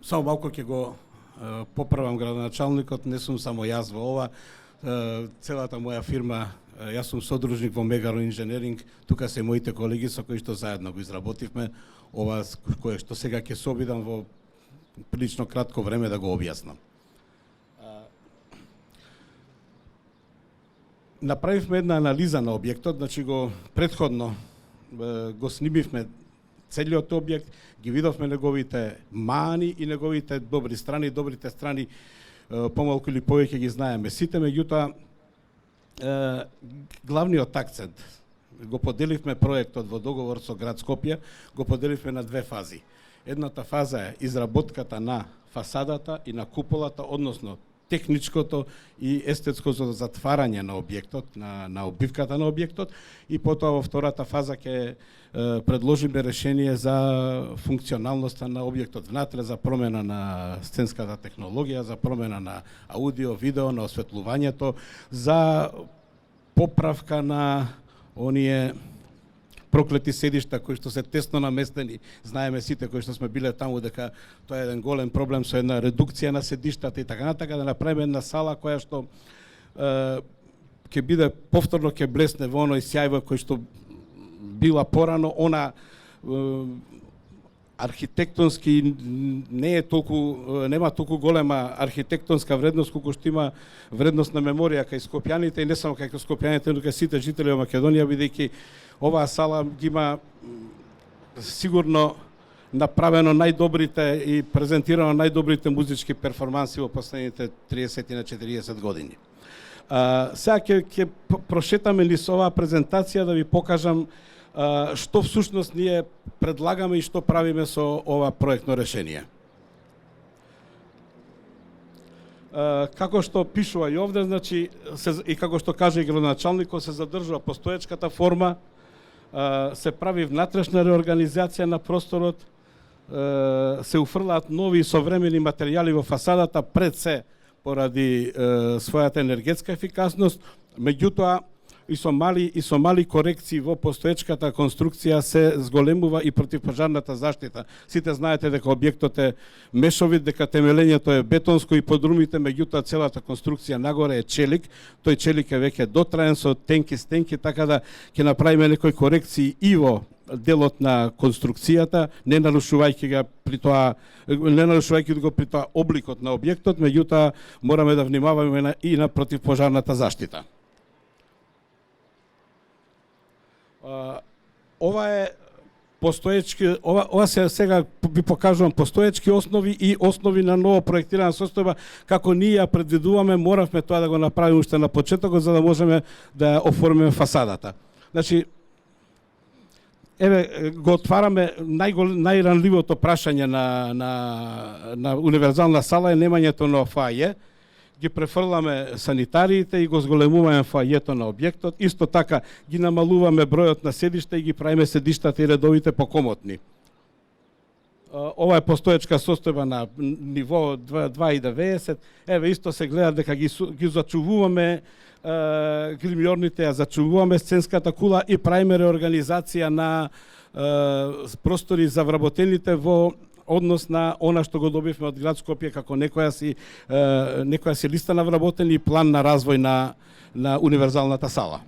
Само малку ќе го поправам градоначалникот, не сум само јас во ова, целата моја фирма, јас сум содружник во Мегаро инженеринг, тука се моите колеги со кои што заедно го изработивме ова кое што сега ќе се обидам во прилично кратко време да го објаснам. Направивме една анализа на објектот, значи го предходно го снимивме целиот објект, ги видовме неговите мани и неговите добри страни, добрите страни помалку или повеќе ги знаеме сите, меѓутоа главниот акцент го поделивме проектот во договор со град Скопје, го поделивме на две фази. Едната фаза е изработката на фасадата и на куполата, односно техничкото и естетското затварање на објектот, на обивката на објектот, и потоа во втората фаза ќе предложиме решение за функционалноста на објектот внатре, за промена на сценската технологија, за промена на аудио, видео, на осветлувањето, за поправка на оние проклети седишта кои што се тесно наместени. Знаеме сите кои што сме биле таму дека тоа е еден голем проблем со една редукција на седиштата и така натака, да направиме една сала која што ќе биде повторно, ќе блесне во оној сјај кој што била порано. Она архитектонски не е толку, нема толку голема архитектонска вредност колку што има вредност на меморија кај скопјаните, и не само кај скопјаните, но кај сите жители во Македонија, бидејќи оваа сала ги има сигурно направено најдобрите и презентирано најдобрите музички перформанси во последните 30 на 40 години. Сега ќе прошетаме низ оваа презентација да ви покажам што всушност ние предлагаме и што правиме со ова проектно решение. Како што пишува и овде, значи, и како што каже и градоначалникот, се задржува постоечката форма, се прави внатрешна реорганизација на просторот, се уфрлаат нови современи материјали во фасадата, пред се поради својата енергетска ефикасност, меѓутоа и со мали корекции во постоечката конструкција се зголемува и противпожарната заштита. Сите знаете дека објектот е мешовит, дека темелењето е бетонско и подрумите, меѓутоа целата конструкција нагоре е челик. Тој челик е веќе дотраен со тенки стенки, така да ќе направиме некои корекции и во делот на конструкцијата, не нарушувајќи го при тоа обликот на објектот, меѓутоа мораме да внимаваме и на противпожарната заштита. Ова е постоечки, ова се сега ви покажувам постоечки основи и основи на ново проектирана состојба, како ние ја предвидуваме, моравме тоа да го направиме уште на почетокот, за да можеме да оформиме фасадата. Значи, еве го отвараме најранливото прашање на универзална сала е немањето на фаје. Ги префрламе санитариите и го зголемуваме фајето на објектот. Исто така ги намалуваме бројот на седишта и ги правиме седиштата и редовите покомотни. Ова е постоечка состојба на ниво 2,90. Еве исто се гледа дека ги зачувуваме гримјорните, ја зачувуваме сценската кула и правиме реорганизација на простори за вработените во однос на она што го добивме од град Скопје како некоја си листа на вработени и план на развој на универзалната сала.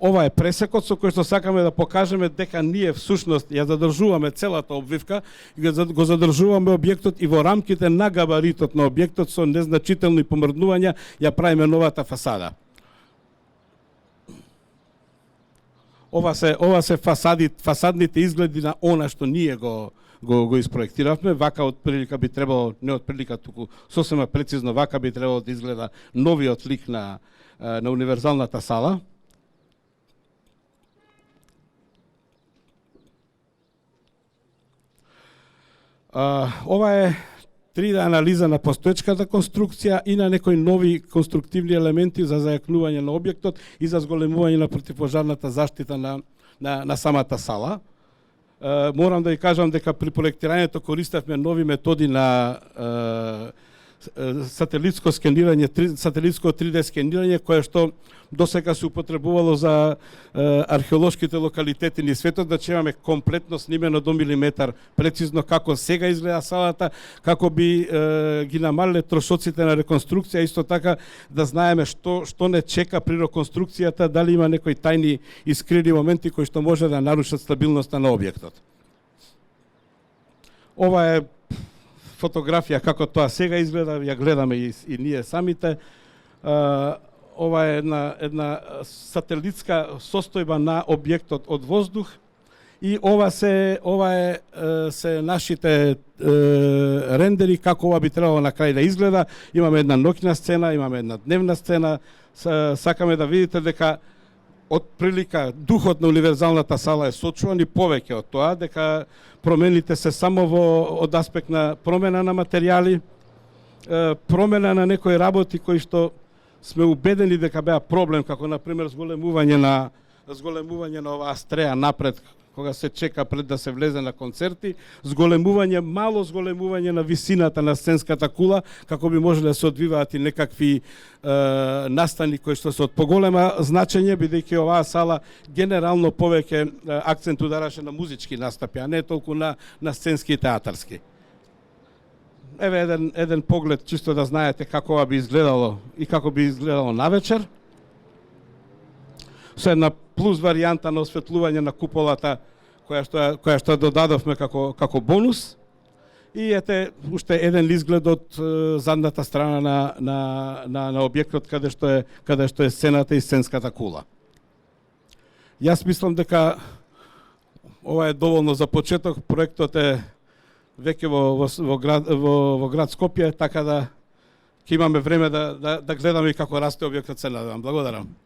Ова е пресекот со кој што сакаме да покажеме дека ние всушност ја задржуваме целата обвивка и го задржуваме објектот и во рамките на габаритот на објектот со незначителни помрднувања ја правиме новата фасада. Ова се фасадните изгледи на она што ние го испроектиравме. Вака од прилика би требало, не од прилика, туку сосема прецизно вака би требало да изгледа новиот лик на универзалната сала. Ова е 3D анализа на постоечката конструкција и на некои нови конструктивни елементи за зајакнување на објектот и за зголемување на противпожарната заштита на самата сала. Морам да ви кажам дека при проектирањето користевме нови методи на сателитско скенирање, сателитско 3D скенирање, кое што досега се употребувало за археолошките локалитети низ светот, да имаме комплетно снимено до милиметар прецизно како сега изгледа салата, како би ги намалиле трошоците на реконструкција, исто така да знаеме што не чека при реконструкцијата, дали има некои тајни искрени моменти кои што може да нарушат стабилноста на објектот. Ова е фотографија како тоа сега изгледа, ја гледаме и ние самите. Ова е една сателитска состојба на објектот од воздух и ова е нашите рендери како ова би требало на крај да изгледа. Имаме една ноќна сцена, имаме една дневна сцена. Сакаме да видите дека од прилика духот на универзалната сала е сочуван и повеќе од тоа, дека промените се само од аспект на промена на материјали, промена на некои работи кои што сме убедени дека беа проблем, како например зголемување на оваа стреја напред кога се чека пред да се влезе на концерти, мало зголемување на висината на сценската кула, како би можеле да се одвиваат и некакви настани кои што се од поголема значење, бидејќи оваа сала генерално повеќе акцент удараше на музички настапи, а не толку на сценски и театарски. Еве еден поглед, чисто да знаете како ова би изгледало и како би изгледало навечер. Со една плюс варијанта на осветлување на куполата која што додадовме како бонус. И ете уште еден изглед од задната страна на објектот каде што е сцената и сценската кула. Јас мислам дека ова е доволно за почеток. Проектот е веќе во град Скопје, така да ќе имаме време да гледаме и како расте објектот, се надевам. Благодарам.